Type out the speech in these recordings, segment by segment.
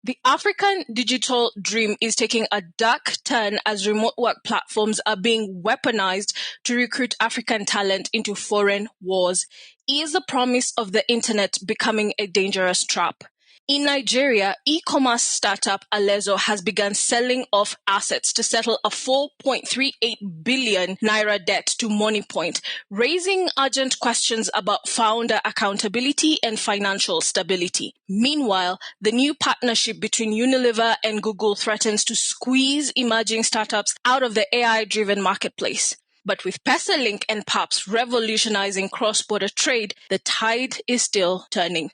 The African digital dream is taking a dark turn as remote work platforms are being weaponized to recruit African talent into foreign wars. Is the promise of the internet becoming a dangerous trap? In Nigeria, e-commerce startup Alerzo has begun selling off assets to settle a 4.38 billion naira debt to Moniepoint, raising urgent questions about founder accountability and financial stability. Meanwhile, the new partnership between Unilever and Google threatens to squeeze emerging startups out of the AI-driven marketplace. But with PesaLink and PAPS revolutionizing cross-border trade, the tide is still turning.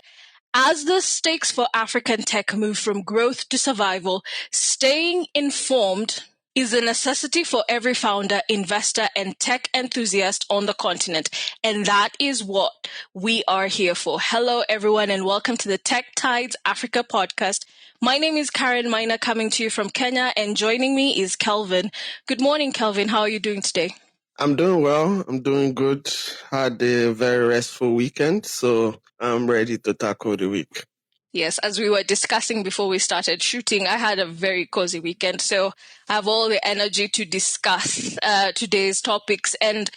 As the stakes for African tech move from growth to survival, staying informed is a necessity for every founder, investor, and tech enthusiast on the continent. And that is what we are here for. Hello, everyone, and welcome to the Tech Tides Africa podcast. My name is Karen Miner, coming to you from Kenya, and joining me is Kelvin. Good morning, Kelvin. How are you doing today? I'm doing well. I'm doing good. Had a very restful weekend, so I'm ready to tackle the week. Yes, as we were discussing before we started shooting, I had a very cozy weekend, so I have all the energy to discuss today's topics. And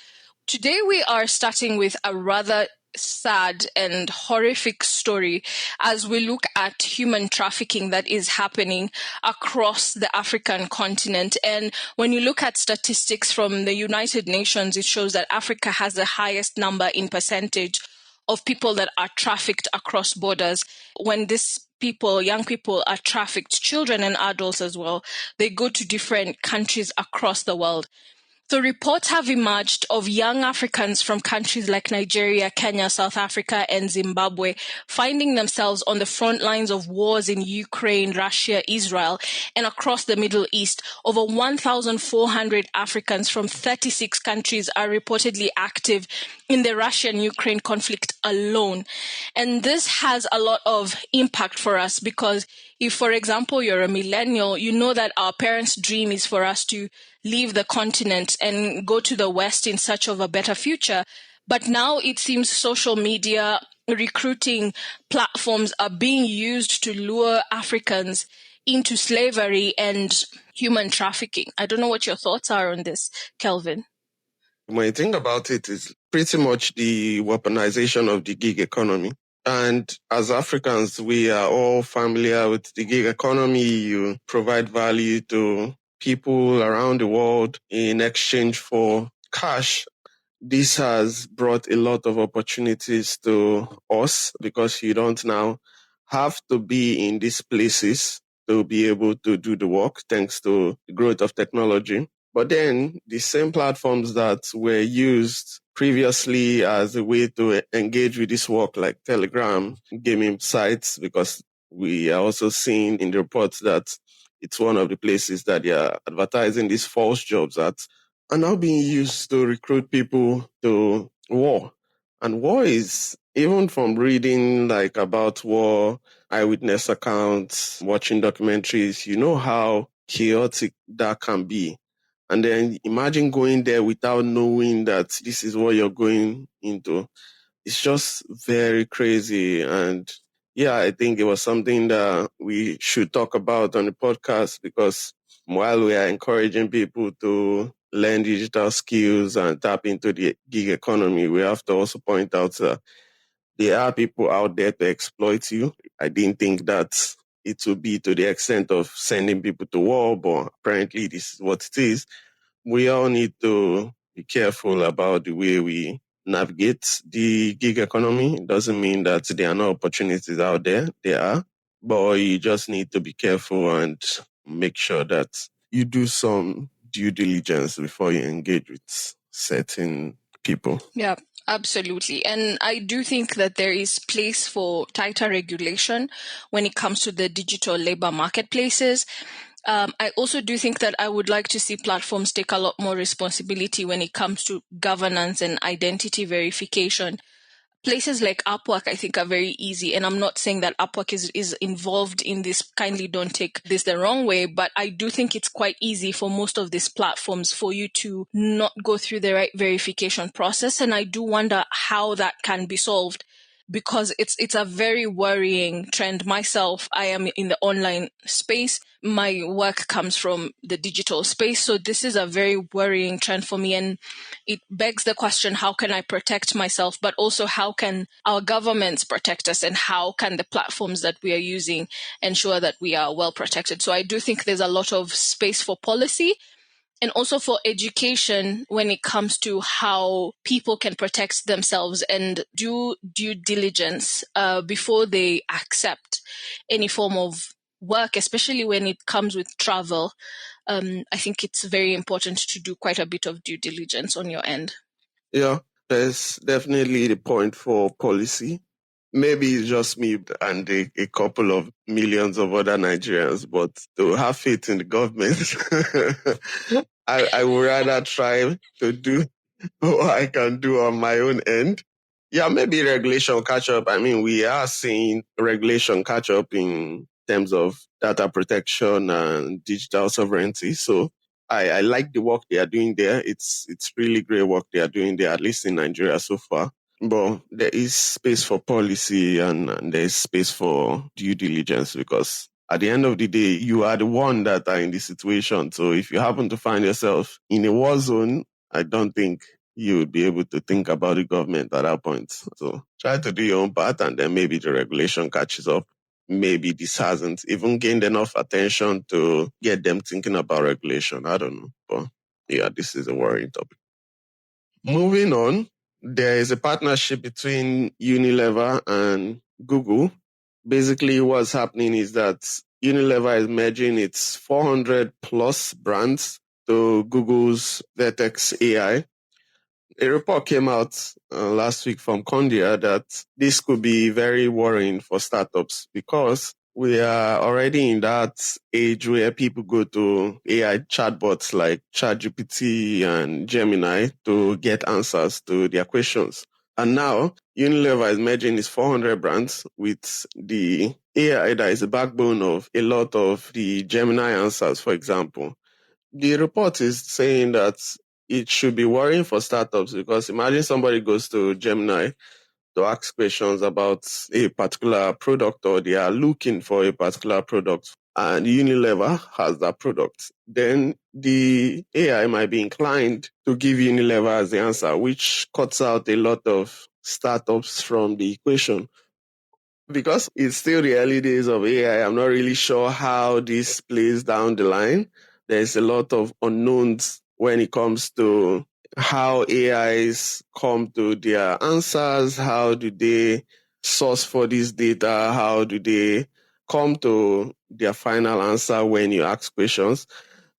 today we are starting with a rather sad and horrific story as we look at human trafficking that is happening across the African continent. And when you look at statistics from the United Nations, it shows that Africa has the highest number in percentage of people that are trafficked across borders. When these people, young people, are trafficked, children and adults as well, they go to different countries across the world. So reports have emerged of young Africans from countries like Nigeria, Kenya, South Africa, and Zimbabwe finding themselves on the front lines of wars in Ukraine, Russia, Israel, and across the Middle East. Over 1,400 Africans from 36 countries are reportedly active in the Russian-Ukraine conflict alone. And this has a lot of impact for us because if, for example, you're a millennial, you know that our parents' dream is for us to leave the continent and go to the West in search of a better future. But now it seems social media recruiting platforms are being used to lure Africans into slavery and human trafficking. I don't know what your thoughts are on this, Kelvin. When you think about it, it's pretty much the weaponization of the gig economy. And as Africans, we are all familiar with the gig economy. You provide value to people around the world in exchange for cash. This has brought a lot of opportunities to us because you don't now have to be in these places to be able to do the work thanks to the growth of technology. But then the same platforms that were used previously as a way to engage with this work, like Telegram, gaming sites, because we are also seeing in the reports that it's one of the places that they are advertising these false jobs at, are now being used to recruit people to war. And war is, even from reading like about war, eyewitness accounts, watching documentaries, you know how chaotic that can be. And then imagine going there without knowing that this is what you're going into. It's just very crazy. And yeah, I think it was something that we should talk about on the podcast because while we are encouraging people to learn digital skills and tap into the gig economy, we have to also point out that there are people out there to exploit you. I didn't think that it would be to the extent of sending people to war, but apparently this is what it is. We all need to be careful about the way we navigate the gig economy. It doesn't mean that there are no opportunities out there. There are, but you just need to be careful and make sure that you do some due diligence before you engage with certain people. Yeah, absolutely. And I do think that there is place for tighter regulation when it comes to the digital labor marketplaces. I also do think that I would like to see platforms take a lot more responsibility when it comes to governance and identity verification. Places like Upwork, I think, are very easy. And I'm not saying that Upwork is involved in this. Kindly don't take this the wrong way. But I do think it's quite easy for most of these platforms for you to not go through the right verification process. And I do wonder how that can be solved. because it's a very worrying trend. Myself, I am in the online space. My work comes from the digital space. So this is a very worrying trend for me. And it begs the question, how can I protect myself? But also, how can our governments protect us? And how can the platforms that we are using ensure that we are well protected? So I do think there's a lot of space for policy and also for education when it comes to how people can protect themselves and do due diligence before they accept any form of work, especially when it comes with travel. I think it's very important to do quite a bit of due diligence on your end. Yeah, there's definitely the point for policy. Maybe it's just me and a couple of millions of other Nigerians, but to have faith in the government, I would rather try to do what I can do on my own end. Yeah, maybe regulation catch up. I mean, we are seeing regulation catch up in terms of data protection and digital sovereignty. So I like the work they are doing there. It's really great work they are doing there, at least in Nigeria so far. But there is space for policy and there is space for due diligence, because at the end of the day, you are the one that are in this situation. So if you happen to find yourself in a war zone, I don't think you would be able to think about the government at that point. So try to do your own part, and then maybe the regulation catches up. Maybe this hasn't even gained enough attention to get them thinking about regulation. I don't know. But yeah, this is a worrying topic. Moving on, there is a partnership between Unilever and Google. Basically, what's happening is that Unilever is merging its 400 plus brands to Google's Vertex AI. A report came out last week from Condia that this could be very worrying for startups, because we are already in that age where people go to AI chatbots like ChatGPT and Gemini to get answers to their questions. And now Unilever is merging its 400 brands with the AI that is the backbone of a lot of the Gemini answers, for example. The report is saying that it should be worrying for startups, because imagine somebody goes to Gemini to ask questions about a particular product, or they are looking for a particular product, and Unilever has that product. Then the AI might be inclined to give Unilever as the answer, which cuts out a lot of startups from the equation. Because it's still the early days of AI, I'm not really sure how this plays down the line. There's a lot of unknowns when it comes to how AIs come to their answers. How do they source for this data? How do they come to their final answer when you ask questions?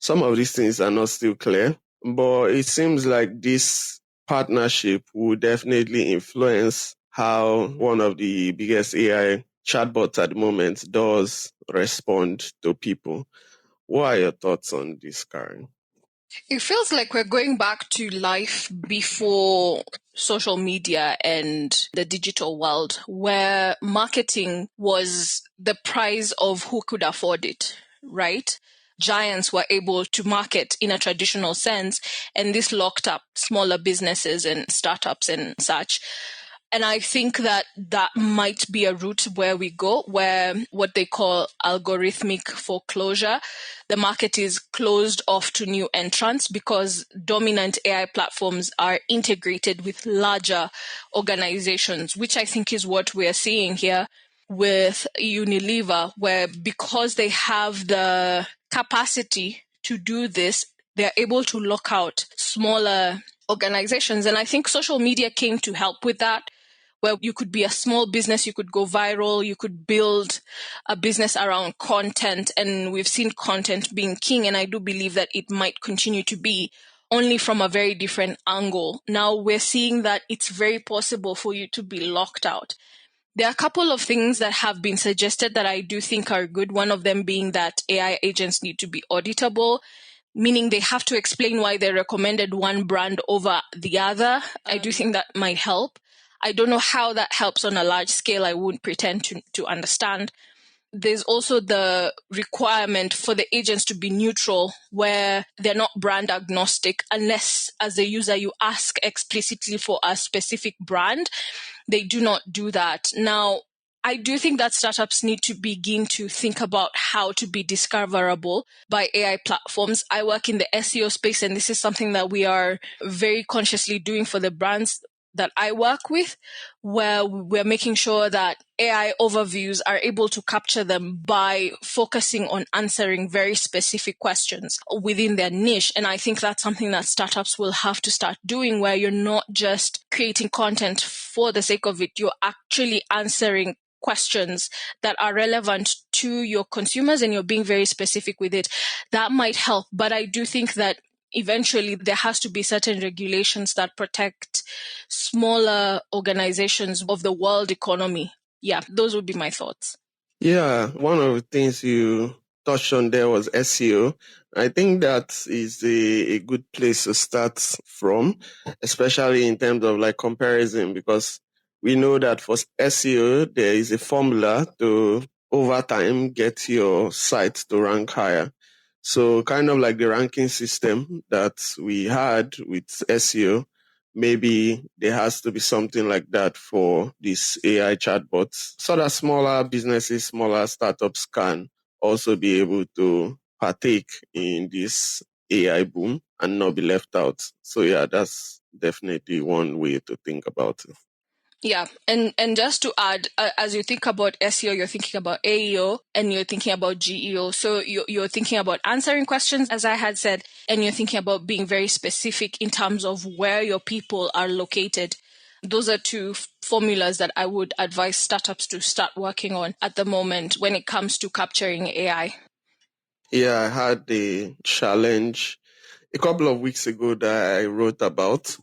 Some of these things are not still clear, but it seems like this partnership will definitely influence how one of the biggest AI chatbots at the moment does respond to people. What are your thoughts on this, Karen? It feels like we're going back to life before social media and the digital world, where marketing was the prize of who could afford it, right? Giants were able to market in a traditional sense, and this locked up smaller businesses and startups and such. And I think that that might be a route where we go, where what they call algorithmic foreclosure, the market is closed off to new entrants because dominant AI platforms are integrated with larger organizations, which I think is what we're seeing here with Unilever, where because they have the capacity to do this, they're able to lock out smaller organizations. And I think social media came to help with that, where you could be a small business, you could go viral, you could build a business around content. And we've seen content being king. And I do believe that it might continue to be, only from a very different angle. Now we're seeing that it's very possible for you to be locked out. There are a couple of things that have been suggested that I do think are good. One of them being that AI agents need to be auditable, meaning they have to explain why they recommended one brand over the other. I do think that might help. I don't know how that helps on a large scale. I wouldn't pretend to understand. there's also the requirement for the agents to be neutral, where they're not brand agnostic, unless as a user you ask explicitly for a specific brand. They do not do that. Now, I do think that startups need to begin to think about how to be discoverable by AI platforms. I work in the SEO space, and this is something that we are very consciously doing for the brands that I work with, where we're making sure that AI overviews are able to capture them by focusing on answering very specific questions within their niche. And I think that's something that startups will have to start doing, where you're not just creating content for the sake of it, you're actually answering questions that are relevant to your consumers and you're being very specific with it. That might help. But I do think that eventually there has to be certain regulations that protect smaller organizations of the world economy. Yeah, those would be my thoughts. Yeah, one of the things you touched on there was SEO. I think that is a good place to start from, especially in terms of like comparison, because we know that for SEO, there is a formula to over time get your site to rank higher. So kind of like the ranking system that we had with SEO, maybe there has to be something like that for these AI chatbots so that smaller businesses, smaller startups can also be able to partake in this AI boom and not be left out. So yeah, that's definitely one way to think about it. Yeah, and just to add, as you think about SEO, you're thinking about AEO and you're thinking about GEO. So you're thinking about answering questions, as I had said, and you're thinking about being very specific in terms of where your people are located. Those are two formulas that I would advise startups to start working on at the moment when it comes to capturing AI. Yeah, I had a challenge a couple of weeks ago that I wrote about.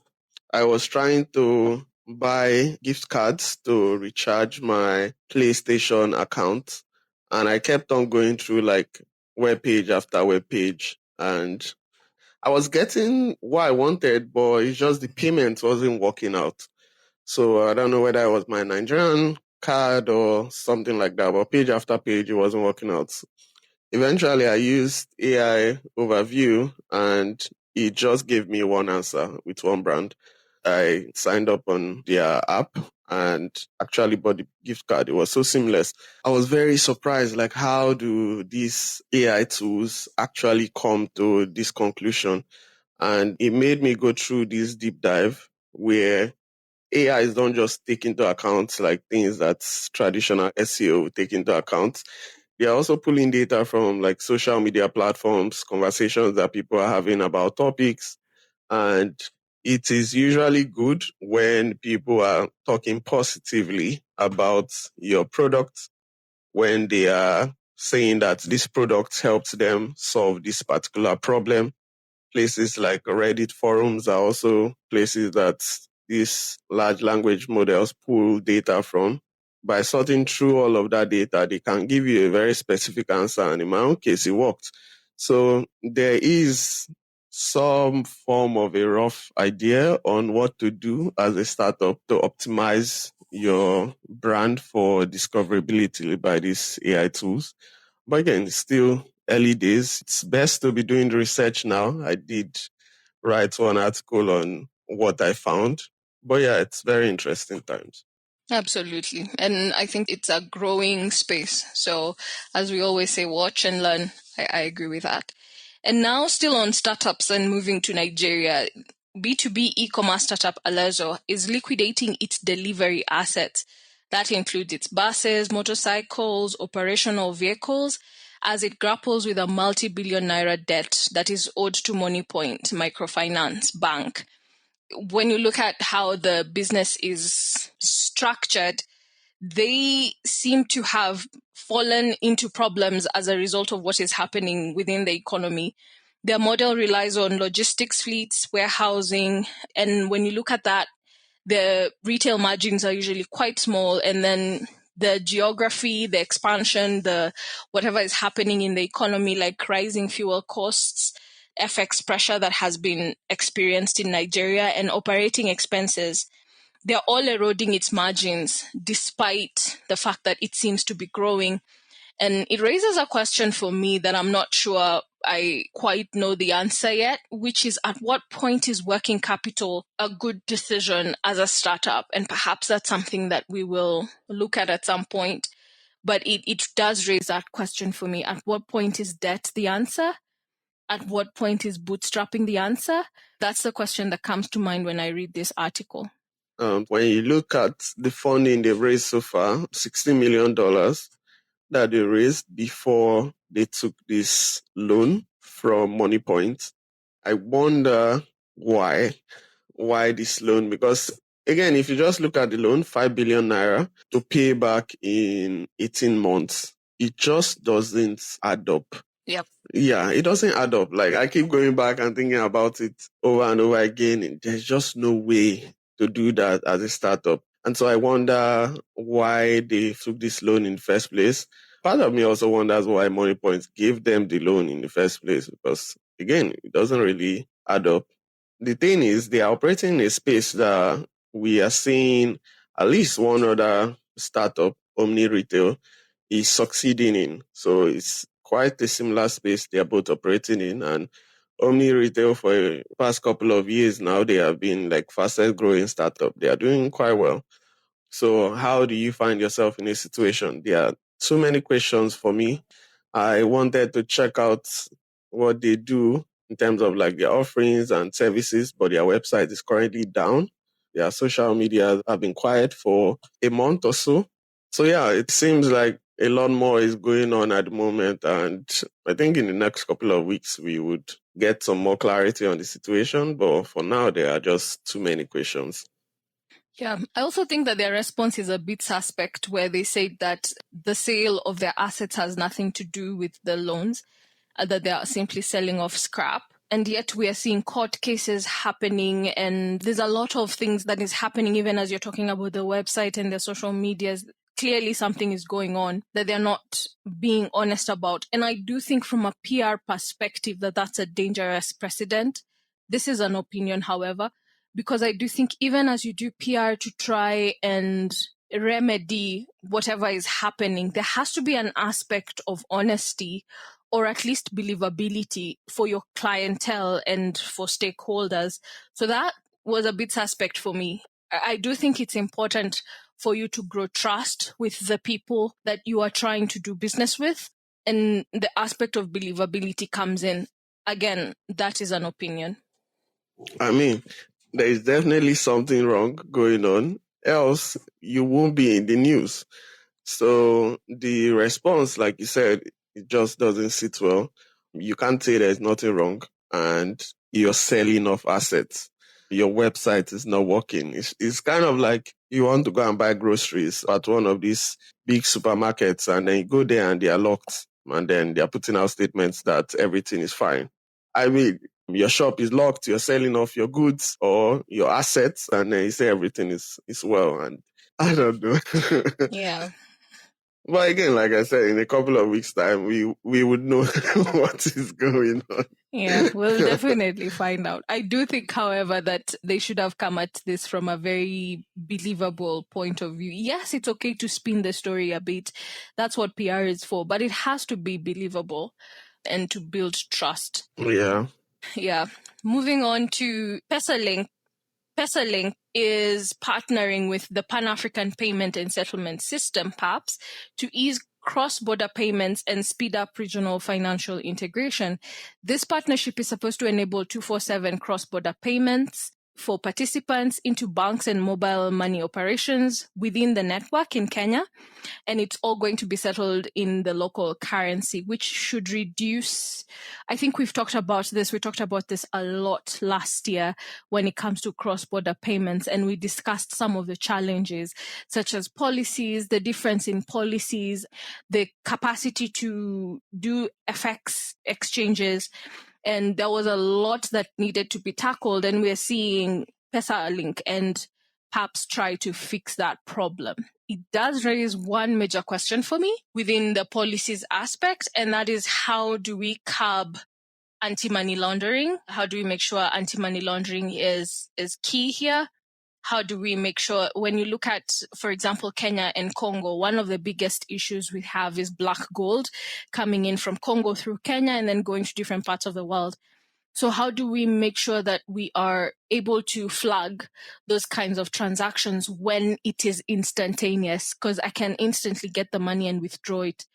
I was trying to buy gift cards to recharge my PlayStation account, and I kept on going through like web page after web page, and I was getting what I wanted, but it's just the payment wasn't working out. So I don't know whether it was my Nigerian card or something like that, but page after page it wasn't working out. Eventually, I used AI overview and it just gave me one answer with one brand. I signed up on their app and actually bought the gift card. It was so seamless. I was very surprised, like, how do these AI tools actually come to this conclusion? And it made me go through this deep dive where AI don't just take into account like things that traditional SEO would take into account. They are also pulling data from like social media platforms, conversations that people are having about topics. And it is usually good when people are talking positively about your product, when they are saying that this product helps them solve this particular problem. Places like Reddit forums are also places that these large language models pull data from. By sorting through all of that data, they can give you a very specific answer. And in my own case, it worked. So there is some form of a rough idea on what to do as a startup to optimize your brand for discoverability by these AI tools. But again, it's still early days. It's best to be doing the research now. I did write one article on what I found. But yeah, it's very interesting times. Absolutely. And I think it's a growing space. So, as we always say, watch and learn. I agree with that. And now, still on startups and moving to Nigeria, B2B e-commerce startup Alerzo is liquidating its delivery assets. That includes its buses, motorcycles, operational vehicles, as it grapples with a multi-billion naira debt that is owed to Moniepoint Microfinance Bank. When you look at how the business is structured, they seem to have fallen into problems as a result of what is happening within the economy. Their model relies on logistics fleets, warehousing, and when you look at that, the retail margins are usually quite small, and then the geography, the expansion, the whatever is happening in the economy, like rising fuel costs, FX pressure that has been experienced in Nigeria, and operating expenses, they're all eroding its margins despite the fact that it seems to be growing. And it raises a question for me that I'm not sure I quite know the answer yet, which is at what point is working capital a good decision as a startup? And perhaps that's something that we will look at some point. But it does raise that question for me. At what point is debt the answer? At what point is bootstrapping the answer? That's the question that comes to mind when I read this article. When you look at the funding they've raised so far, $60 million that they raised before they took this loan from Moniepoint, I wonder why this loan? Because again, if you just look at the loan, 5 billion naira to pay back in 18 months, it just doesn't add up. Yep. Yeah, it doesn't add up. Like I keep going back and thinking about it over and over again. And there's just no way to do that as a startup. And so I wonder why they took this loan in the first place. Part of me also wonders why Moniepoint gave them the loan in the first place, because again, it doesn't really add up. The thing is, they are operating in a space that we are seeing at least one other startup, Omni Retail, is succeeding in. So it's quite a similar space they are both operating in. And Omni Retail for the past couple of years now, they have been like fastest growing startup. They are doing quite well. So how do you find yourself in a situation? There are too many questions for me. I wanted to check out what they do in terms of like their offerings and services, but their website is currently down. Their social media have been quiet for a month or so. So yeah, it seems like a lot more is going on at the moment. And I think in the next couple of weeks, we would get some more clarity on the situation. But for now, there are just too many questions. Yeah, I also think that their response is a bit suspect, where they say that the sale of their assets has nothing to do with the loans, that they are simply selling off scrap. And yet we are seeing court cases happening, and there's a lot of things that is happening even as you're talking about the website and the social medias. Clearly something is going on that they're not being honest about. And I do think from a PR perspective that that's a dangerous precedent. This is an opinion, however, because I do think even as you do PR to try and remedy whatever is happening, there has to be an aspect of honesty or at least believability for your clientele and for stakeholders. So that was a bit suspect for me. I do think it's important for you to grow trust with the people that you are trying to do business with. And the aspect of believability comes in. Again, that is an opinion. I mean, there is definitely something wrong going on, else you won't be in the news. So the response, like you said, it just doesn't sit well. You can't say there's nothing wrong and you're selling off assets. Your website is not working. It's kind of like you want to go and buy groceries at one of these big supermarkets and then you go there and they are locked and then they are putting out statements that everything is fine. I mean, your shop is locked, you're selling off your goods or your assets, and then you say everything is well. And I don't know. Yeah. But again, like I said, in a couple of weeks' time, we would know what is going on. Yeah, we'll definitely find out. I do think, however, that they should have come at this from a very believable point of view. Yes, it's okay to spin the story a bit. That's what PR is for, but it has to be believable and to build trust. Yeah. Yeah. Moving on to PesaLink. PesaLink is partnering with the Pan-African Payment and Settlement System, PAPS, to ease cross-border payments and speed up regional financial integration. This partnership is supposed to enable 24/7 cross-border payments for participants into banks and mobile money operations within the network in Kenya. And it's all going to be settled in the local currency, which should reduce. I think we've talked about this. We talked about this a lot last year when it comes to cross-border payments, and we discussed some of the challenges, such as policies, the difference in policies, the capacity to do FX exchanges. And there was a lot that needed to be tackled, and we're seeing PesaLink and PAPS try to fix that problem. It does raise one major question for me within the policies aspect, and that is how do we curb anti-money laundering? How do we make sure anti-money laundering is key here? how do we make sure, when you look at, for example, Kenya and Congo, one of the biggest issues we have is black gold coming in from Congo through Kenya and then going to different parts of the world. So how do we make sure that we are able to flag those kinds of transactions when it is instantaneous? Because I can instantly get the money and withdraw it.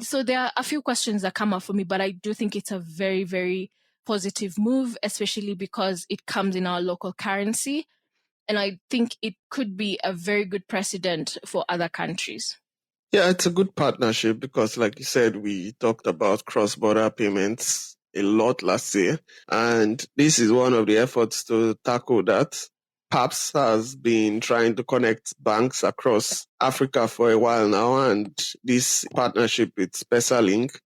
So there are a few questions that come up for me, but I do think it's a very, very positive move, especially because it comes in our local currency. And I think it could be a very good precedent for other countries. Yeah, it's a good partnership because, like you said, we talked about cross-border payments a lot last year. And this is one of the efforts to tackle that. PAPS has been trying to connect banks across Africa for a while now. And this partnership with Pesalink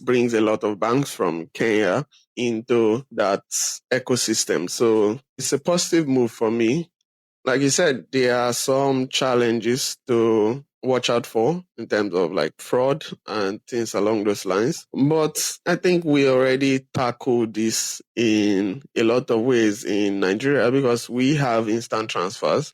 brings a lot of banks from Kenya into that ecosystem. So it's a positive move for me. Like you said, there are some challenges to watch out for in terms of like fraud and things along those lines. But I think we already tackled this in a lot of ways in Nigeria because we have instant transfers.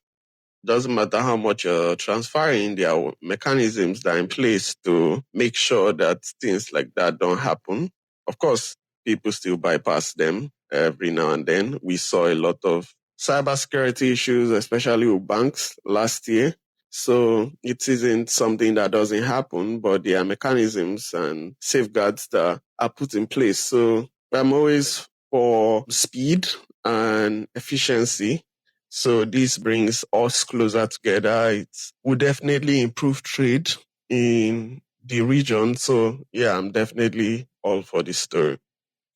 Doesn't matter how much you're transferring, there are mechanisms that are in place to make sure that things like that don't happen. Of course, people still bypass them every now and then. We saw a lot of cybersecurity issues, especially with banks last year. So it isn't something that doesn't happen, but there are mechanisms and safeguards that are put in place. So I'm always for speed and efficiency. So this brings us closer together. It will definitely improve trade in the region. So yeah, I'm definitely all for this story.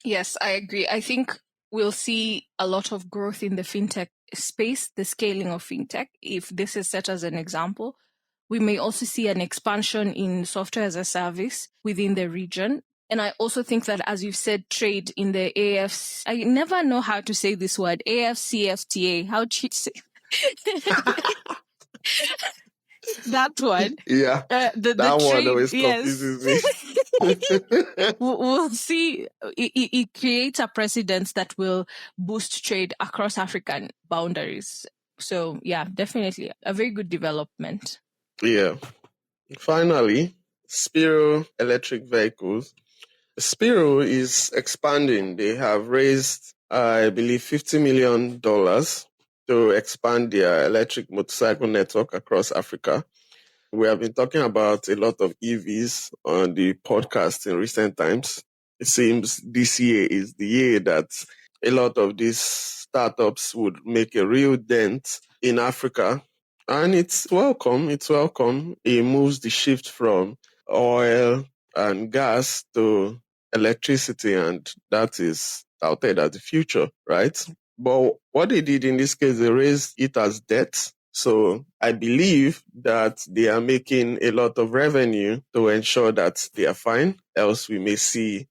Yes, I agree. I think we'll see a lot of growth in the fintech space, the scaling of fintech, if this is set as an example. We may also see an expansion in software as a service within the region. And I also think that, as you've said, trade in the AFC, I never know how to say this word, AFCFTA. How do you say that one? Yeah, The that one trade, always yes. confuses me. We'll see. It creates a precedent that will boost trade across African boundaries. So yeah, definitely a very good development. Yeah. Finally, Spiro electric vehicles. Spiro is expanding. They have raised, I believe, $50 million to expand their electric motorcycle network across Africa. We have been talking about a lot of EVs on the podcast in recent times. It seems this year is the year that a lot of these startups would make a real dent in Africa. And it's welcome. It's welcome. It moves the shift from oil and gas to electricity, and that is touted as the future, right? But what they did in this case, they raised it as debt. So I believe that they are making a lot of revenue to ensure that they are fine. Else we may see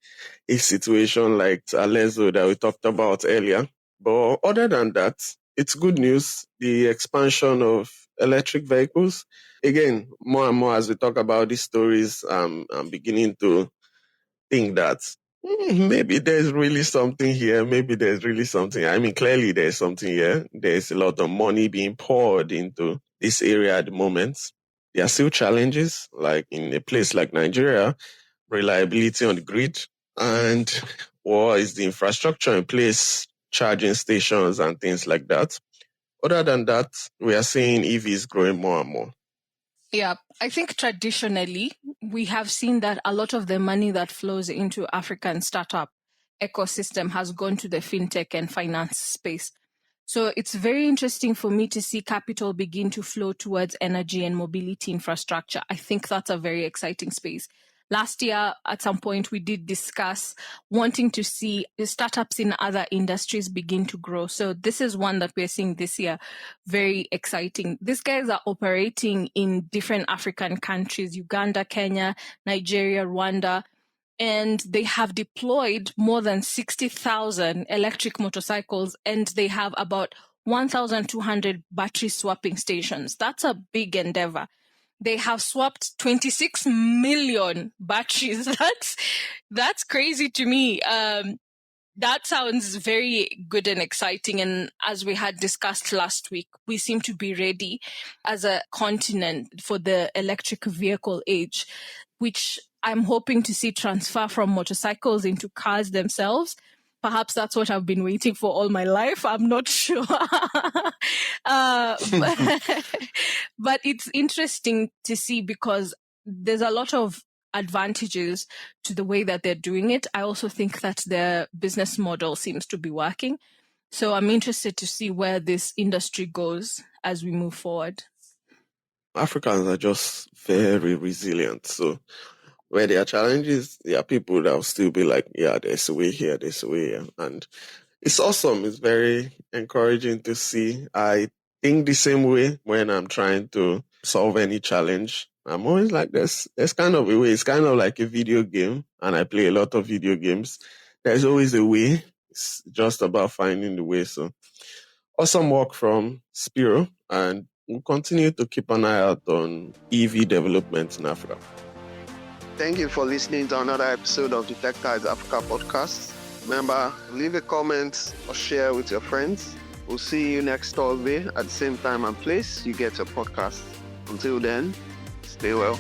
a situation like Alerzo that we talked about earlier. But other than that, it's good news. The expansion of electric vehicles. Again, more and more as we talk about these stories, I'm beginning to think that maybe there's really something here. Maybe there's really something. I mean, clearly there's something here. There's a lot of money being poured into this area at the moment. There are still challenges, like in a place like Nigeria, reliability on the grid, and or is the infrastructure in place, charging stations and things like that. Other than that, we are seeing EVs growing more and more. Yeah, I think traditionally we have seen that a lot of the money that flows into African startup ecosystem has gone to the fintech and finance space. So it's very interesting for me to see capital begin to flow towards energy and mobility infrastructure. I think that's a very exciting space. Last year, at some point, we did discuss wanting to see startups in other industries begin to grow. So this is one that we're seeing this year. Very exciting. These guys are operating in different African countries, Uganda, Kenya, Nigeria, Rwanda, and they have deployed more than 60,000 electric motorcycles, and they have about 1,200 battery swapping stations. That's a big endeavor. They have swapped 26 million batteries. That's crazy to me. That sounds very good and exciting. And as we had discussed last week, we seem to be ready as a continent for the electric vehicle age, which I'm hoping to see transfer from motorcycles into cars themselves. Perhaps that's what I've been waiting for all my life. I'm not sure. But it's interesting to see because there's a lot of advantages to the way that they're doing it. I also think that their business model seems to be working. So I'm interested to see where this industry goes as we move forward. Africans are just very resilient. So where there are challenges, there are people that will still be like, yeah, there's a way here, there's a way here. And it's awesome. It's very encouraging to see. I think the same way when I'm trying to solve any challenge. I'm always like, there's kind of a way. It's kind of like a video game, and I play a lot of video games. There's always a way. It's just about finding the way. So awesome work from Spiro, and we'll continue to keep an eye out on EV development in Africa. Thank you for listening to another episode of the Tech Tides Africa podcast. Remember, leave a comment or share with your friends. We'll see you next Thursday at the same time and place you get your podcast. Until then, stay well.